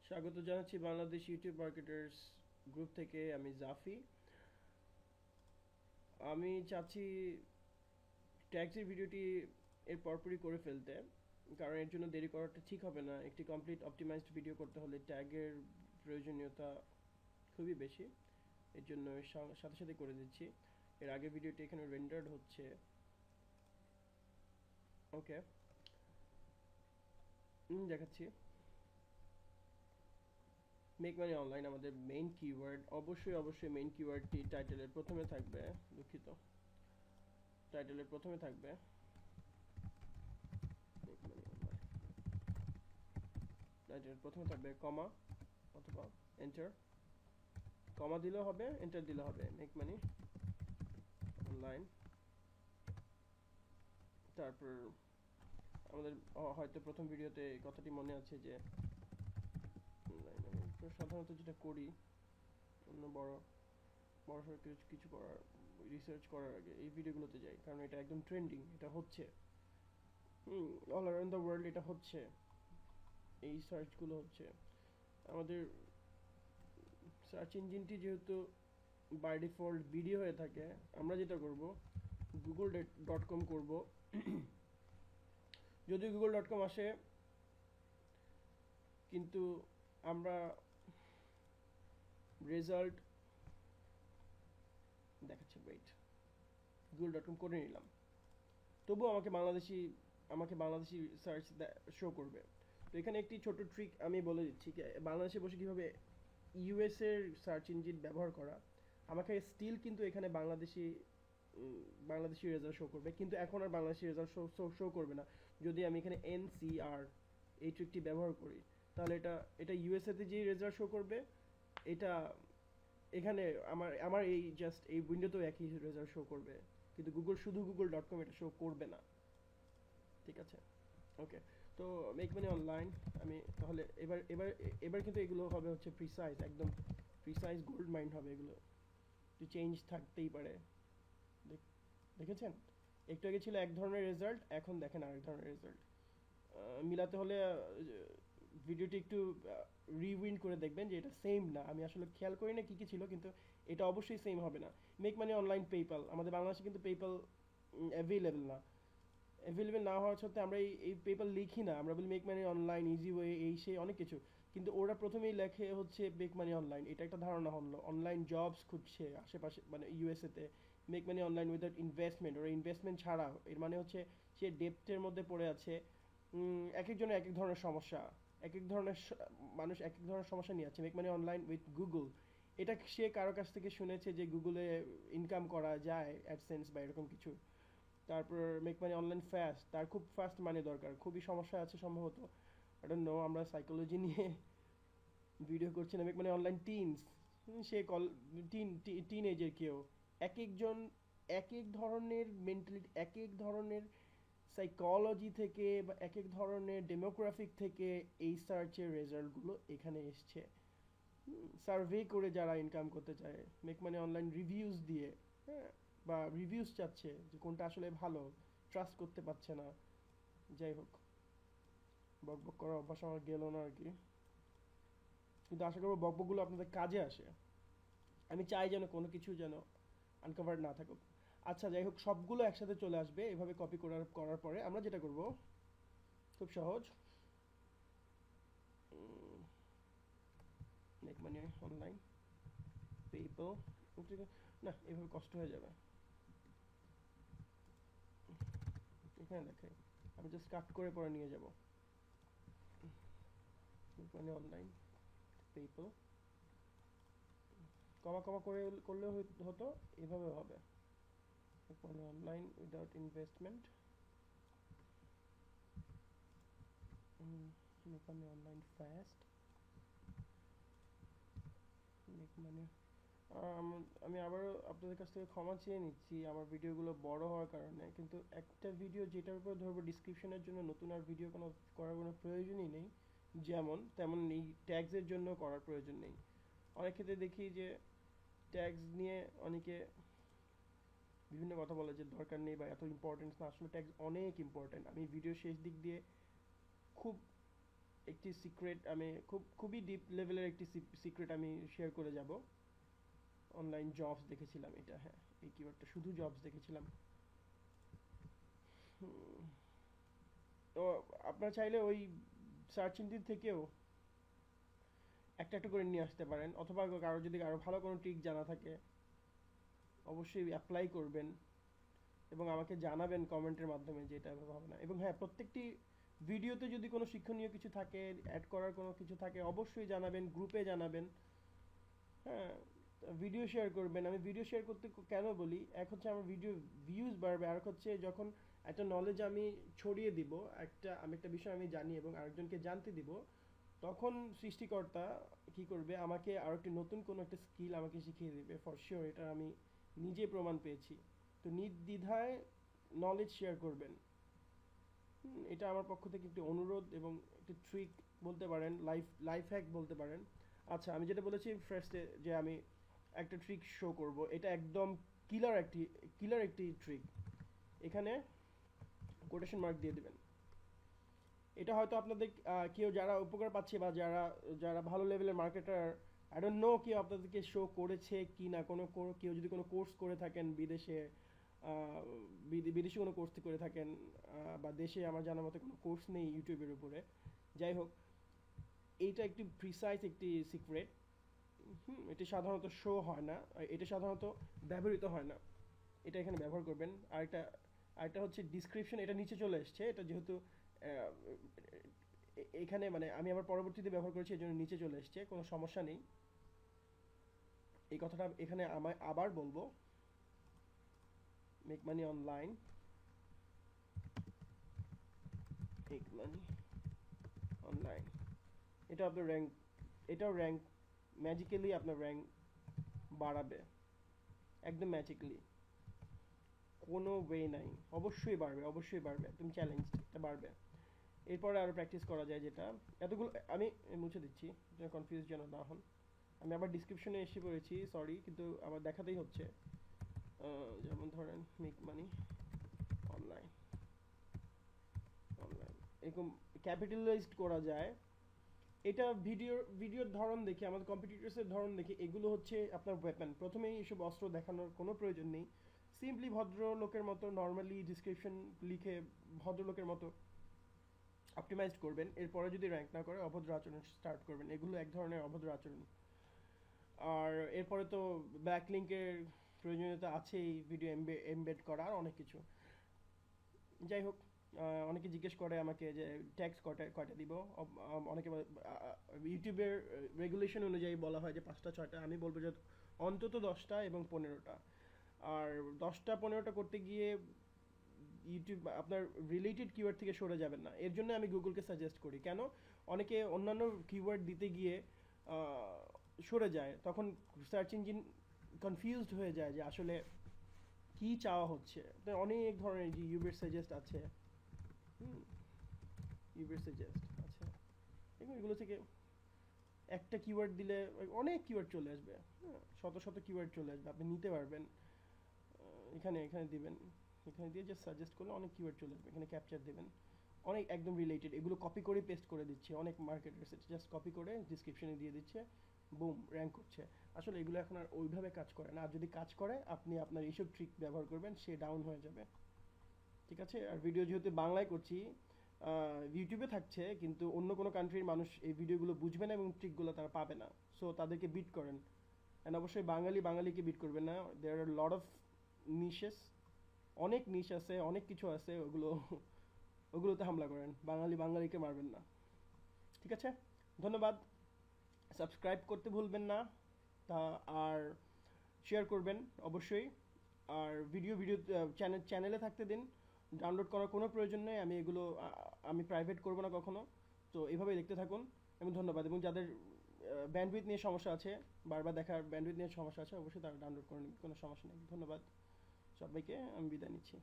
স্বাগত জানাচ্ছি Bangladesh YouTube marketers group থেকে। আমি জাফি। আমি চাচ্ছি ট্যাক্সের ভিডিওটি এর পরপরই করে ফেলতে, কারণ এর জন্য দেরি করাটা ঠিক হবে না। একটি কমপ্লিট অপটিমাইজড ভিডিও করতে হলে ট্যাগের প্রয়োজনীয়তা খুবই বেশি। এর জন্য সাথে সাথে করে দিচ্ছি। এর আগে ভিডিওটি এখানে রেন্ডার্ড হচ্ছে। ওকে, দেখাচ্ছি। মেক মানি অনলাইন আমাদের মেইন কিওয়ার্ড। অবশ্যই মেইন কিওয়ার্ডটি টাইটেলের প্রথমে থাকবে। দুঃখিত, টাইটেলের প্রথমে থাকবে মেক মানি অনলাইন। টাইটেলের প্রথমে থাকবে কমা অথবা এন্টার। কমা দিলেও হবে, এন্টার দিলেও হবে। Make money online. তারপর আমাদের হয়তো প্রথম ভিডিওতে এই কথাটি মনে আছে যে সাধারণত যেটা করি অন্য বড় বড় সড়ো কিছু কিছু করার রিসার্চ করার আগে এই ভিডিওগুলোতে যাই, কারণ এটা একদম ট্রেন্ডিং, এটা হচ্ছে অল অ্যারাউন্ড দ্য ওয়ার্ল্ড। এটা হচ্ছে, এই সার্চগুলো হচ্ছে আমাদের সার্চ ইঞ্জিনটি যেহেতু বাই ডিফল্ট ভিডিও হয়ে থাকে। আমরা যেটা করব google.com করব। যদিও google.com আসে, কিন্তু আমরা রেজাল্ট দেখাচ্ছে, ওয়েট, google.com করে নিলাম, তবুও আমাকে বাংলাদেশি সার্চ শো করবে। তো এখানে একটি ছোট ট্রিক আমি বলে দিচ্ছি, বাংলাদেশে বসে কীভাবে ইউএস এর সার্চ ইঞ্জিন ব্যবহার করা। আমাকে স্টিল কিন্তু এখানে বাংলাদেশি রেজাল্ট শো করবে, কিন্তু এখন আর বাংলাদেশি রেজাল্ট শো করবে না। যদি আমি এখানে এনসিআর এই ট্রিকটি ব্যবহার করি, তাহলে এটা এটা ইউএসএতে যে রেজাল্ট শো করবে, এটা এখানে আমার এই জাস্ট এই উইন্ডোতেও একই রেজাল্ট শো করবে, কিন্তু গুগল.com এটা শো করবে না। ঠিক আছে, ওকে। তো মেক মানি অনলাইন, আমি তাহলে এবার কিন্তু এগুলো হবে হচ্ছে প্রিসাইজ, একদম প্রিসাইজ গোল্ড মাইন্ড হবে এগুলো। একটু চেঞ্জ থাকতেই পারে। দেখেছেন, একটু আগে ছিল এক ধরনের রেজাল্ট, এখন দেখেন আরেক ধরনের রেজাল্ট। মিলাতে হলে ভিডিওটি একটু রিউইন্ড করে দেখবেন যে এটা সেম না। আমি আসলে খেয়াল করি না কী কী ছিল, কিন্তু এটা অবশ্যই সেম হবে না। মেক মানি অনলাইন পেপ্যাল, আমাদের বাংলাদেশে কিন্তু পেপ্যাল অ্যাভেলেবেল না। অ্যাভেলেবেল না হওয়ার সত্ত্বে আমরা এই পেপ্যাল লিখি না, আমরা বলি make money online, easy way, এই সেই অনেক কিছু। কিন্তু ওরা প্রথমেই লেখে হচ্ছে মেক মানি অনলাইন। এটা একটা ধারণা হলো অনলাইন জবস খুঁজছে আশেপাশে, মানে ইউএসএতে। Make money online without investment, ওরা ইনভেস্টমেন্ট ছাড়া, এর মানে হচ্ছে সে ডেপ্টের মধ্যে পড়ে আছে। এক একজনের এক এক ধরনের সমস্যা, এক এক ধরনের মানুষ এক এক ধরনের সমস্যা নিয়ে আছে। Make money online with Google, এটা সে কারো কাছ থেকে শুনেছে যে গুগলে ইনকাম করা যায়, অ্যাডসেন্স বা এরকম কিছু। তারপর মেক মানি অনলাইন ফাস্ট, তার খুব ফাস্ট মানি দরকার, খুবই সমস্যা আছে সম্ভবত। আই ডোন্ট নো, আমরা সাইকোলজি নিয়ে ভিডিও করছি না। মেক মানে অনলাইন টিনস, সে টিন এজের কেউ, এক একজন এক এক ধরনের মেন্টালিটি, এক এক ধরনের সাইকোলজি থেকে বা এক এক ধরনের ডেমোগ্রাফিক থেকে এই সার্চের রেজাল্টগুলো এখানে এসছে। সার্ভে করে যারা ইনকাম করতে চায়, মেক মানে অনলাইন রিভিউজ দিয়ে, হ্যাঁ, বা রিভিউজ চাচ্ছে যে কোনটা আসলে ভালো, ট্রাস্ট করতে পারছে না। যাই হোক, বক বক করার অভ্যাস আমার গেল না আর কি, কিন্তু আশা করবো বকবকগুলো আপনাদের কাজে আসে। আমি চাই যেন কোনো কিছু যেন আনকভার্ড না থাকুক। আচ্ছা, যাই হোক, সবগুলো একসাথে চলে আসবে এভাবে কপি করার পরে আমরা যেটা করব, খুব সহজ। মেক মানি অনলাইন পেপল, না এভাবে কষ্ট হয়ে যাবে, এখানে দেখাই। আমি জাস্ট কাট করে পরে নিয়ে যাব। মেক মানি অনলাইন পেপল, কমা কমা করে করলেও হতো, এভাবে হবে। Make money online without investment, make money online fast, make money. আমি আবারও আপনাদের কাছ থেকে ক্ষমা চেয়ে নিচ্ছি আমার ভিডিওগুলো বড় হওয়ার কারণে, কিন্তু একটা ভিডিও যেটার উপর ধরবো ডিসক্রিপশনের জন্য নতুন আর ভিডিও করার কোনো প্রয়োজনই নেই। যেমন তেমন এই ট্যাগসের জন্য করার প্রয়োজন নেই। অনেক ক্ষেত্রে দেখি যে ট্যাগস নিয়ে অনেকে বিভিন্ন কথা বলে যে দরকার নেই বা এত ইম্পর্টেন্স না, আসলে ট্যাগস অনেক ইম্পর্টেন্ট। আমি ভিডিও শেষ দিক দিয়ে খুব একটি সিক্রেট আমি খুবই ডিপ লেভেলের একটি সিক্রেট আমি শেয়ার করে যাব। অনলাইন জবস দেখেছিলাম এটা, হ্যাঁ এই কিওয়ার্ডটা শুধু জবস দেখেছিলাম। তো আপনারা চাইলে ওই সার্চ ইঞ্জিন থেকেও একটা একটা করে নিয়ে আসতে পারেন, অথবা কারো যদি আরো ভালো কোনো ট্রিক জানা থাকে অবশ্যই অ্যাপ্লাই করবেন এবং আমাকে জানাবেন কমেন্টের মাধ্যমে যে এটা এভাবে হবে না। এবং হ্যাঁ, প্রত্যেকটি ভিডিওতে যদি কোনো শিক্ষণীয় কিছু থাকে, অ্যাড করার কোনো কিছু থাকে, অবশ্যই জানাবেন, গ্রুপে জানাবেন। হ্যাঁ, ভিডিও শেয়ার করবেন। আমি ভিডিও শেয়ার করতে কেন বলি, এক হচ্ছে আমার ভিডিও ভিউজ বাড়বে, আর হচ্ছে যখন একটা নলেজ আমি ছড়িয়ে দিব, আমি একটা বিষয় আমি জানি এবং আরেকজনকে জানতে দিব, তখন সৃষ্টিকর্তা কি করবে, আমাকে আরো একটি নতুন কোনো একটা স্কিল আমাকে শিখিয়ে দেবে ফর শিওর। এটা আমি নিজে প্রমাণ পেয়েছি। তো নির্দ্বিধায় নলেজ শেয়ার করবেন। এটা আমার পক্ষ থেকে একটি অনুরোধ এবং একটি ট্রিক বলতে পারেন, লাইফ হ্যাক বলতে পারেন। আচ্ছা, আমি যেটা বলেছি ফার্স্টে যে আমি একটা ট্রিক শো করব, এটা একদম কিলার একটি ট্রিক। এখানে কোটেশন মার্ক দিয়ে দিবেন। এটা হয়তো আপনাদের কেউ যারা উপকার পাচ্ছে বা যারা যারা ভালো লেভেলের মার্কেটার, আই ডোন্ট নো কেউ আপনাদেরকে শো করেছে কি না। কেউ যদি কোনো কোর্স করে থাকেন বিদেশে, বিদেশি কোনো কোর্স করে থাকেন, বা দেশে আমার জানার মতো কোনো কোর্স নেই ইউটিউবের উপরে, যাই হোক, এইটা একটি প্রিসাইজ একটি সিক্রেট। এটি সাধারণত শো হয় না, এটা সাধারণত ব্যবহৃত হয় না। এটা এখানে ব্যবহার করবেন। আরেকটা হচ্ছে ডিসক্রিপশন, এটা নিচে চলে এসছে। এটা যেহেতু এখানে মানে আমি আবার পরবর্তীতে ব্যবহার করেছি, এই জন্য নিচে চলে এসছে, কোনো সমস্যা নেই। এই কথাটা এখানে আমায় আবার বলবো, make money online, make money online. এটা আপনার এটাও র্যাঙ্ক ম্যাজিক্যালি আপনার র্যাঙ্ক বাড়াবে, একদম ম্যাজিক্যালি, কোনো ওয়ে নাই। অবশ্যই বাড়বে, তুমি চ্যালেঞ্জ, এটা বাড়বে। এরপরে আরও প্র্যাকটিস করা যায়, যেটা এতগুলো আমি মুছে দিচ্ছি কনফিউজ যেন না হন। আমি আবার ডিসক্রিপশনে এসে পড়েছি, সরি, কিন্তু আমার দেখাতেই হচ্ছে। যেমন ধরেন মেক মানি অনলাইন, এরকম ক্যাপিটালাইজড করা যায়। এটা ভিডিওর ধরন দেখে, আমাদের কম্পিটিটরসের ধরন দেখে, এগুলো হচ্ছে আপনার ওয়েপন। প্রথমেই এসব অস্ত্র দেখানোর কোনো প্রয়োজন নেই। সিম্পলি ভদ্রলোকের মতো নর্মালি ডিসক্রিপশন লিখে ভদ্রলোকের মতো অপটিমাইজড করবেন। এরপরে যদি র্যাঙ্ক না করে অভদ্র আচরণ স্টার্ট করবেন। এগুলো এক ধরনের অভদ্র আচরণ। আর এরপরে তো ব্যাকলিঙ্কের প্রয়োজনীয়তা আছেই, ভিডিও এমবেড করা, আর অনেক কিছু। যাই হোক, অনেকে জিজ্ঞেস করে আমাকে যে ট্যাক্স কয়টা দিব। অনেকে ইউটিউবের রেগুলেশন অনুযায়ী বলা হয় যে 5টা 6টা, আমি বলবো যে অন্তত 10টা এবং 15টা। আর 10টা 15টা করতে গিয়ে ইউটিউব আপনার রিলেটেড কিওয়ার্ড থেকে সরে যাবেন না। এর জন্য আমি গুগলকে সাজেস্ট করি। কেন? অনেকে অন্যান্য কিওয়ার্ড দিতে গিয়ে সরে যায়, তখন সার্চ ইঞ্জিন কনফিউজড হয়ে যায় যে আসলে কি চাওয়া হচ্ছে। অনেক ধরনের যে ইউবের সাজেস্ট আছে, ইউবের সাজেস্ট আছে, এগুলো থেকে একটা কিওয়ার্ড দিলে অনেক কিওয়ার্ড চলে আসবে। শত শত কিওয়ার্ড চলে আসবে, আপনি নিতে পারবেন। এখানে দিবেন, এখানে দিয়ে জাস্ট সাজেস্ট করলে অনেক কিওয়ার্ড চলে আসবে। এখানে ক্যাপচার দেবেন, অনেক একদম রিলেটেড। এগুলো কপি করে পেস্ট করে দিচ্ছে অনেক মার্কেটার্স, জাস্ট কপি করে ডিসক্রিপশনে দিয়ে দিচ্ছে, বুম, র্যাঙ্ক করছে। আসলে এগুলো এখন আর ওইভাবে কাজ করে না। আর যদি কাজ করে, আপনি আপনার এইসব ট্রিক ব্যবহার করবেন, সে ডাউন হয়ে যাবে। ঠিক আছে? আর ভিডিও যেহেতু বাংলায় করছি, ইউটিউবে থাকছে, কিন্তু অন্য কোনো কান্ট্রির মানুষ এই ভিডিওগুলো বুঝবে না এবং ট্রিকগুলো তারা পাবে না। সো তাদেরকে বিট করেন। অ্যান্ড অবশ্যই বাঙালিকে বিট করবেন না। দেয়ার আর লট অফ নিশেস, অনেক নিশ আছে, অনেক কিছু আছে, ওগুলোতে হামলা করেন। বাঙালিকে মারবেন না। ঠিক আছে? ধন্যবাদ। সাবস্ক্রাইব করতে ভুলবেন না। তা আর শেয়ার করবেন অবশ্যই। আর ভিডিও চ্যানেলে থাকতে দিন, ডাউনলোড করার কোনো প্রয়োজন নেই। আমি প্রাইভেট করব না কখনো। তো এভাবেই দেখতে থাকুন এবং ধন্যবাদ। এবং যাদের ব্যান্ডউইথ নিয়ে সমস্যা আছে, বারবার দেখার ব্যান্ডউইথ নিয়ে সমস্যা আছে, অবশ্যই তারা ডাউনলোড করে নিন, কোনো সমস্যা নেই। ধন্যবাদ সবাইকে, আমি বিদায় নিচ্ছি।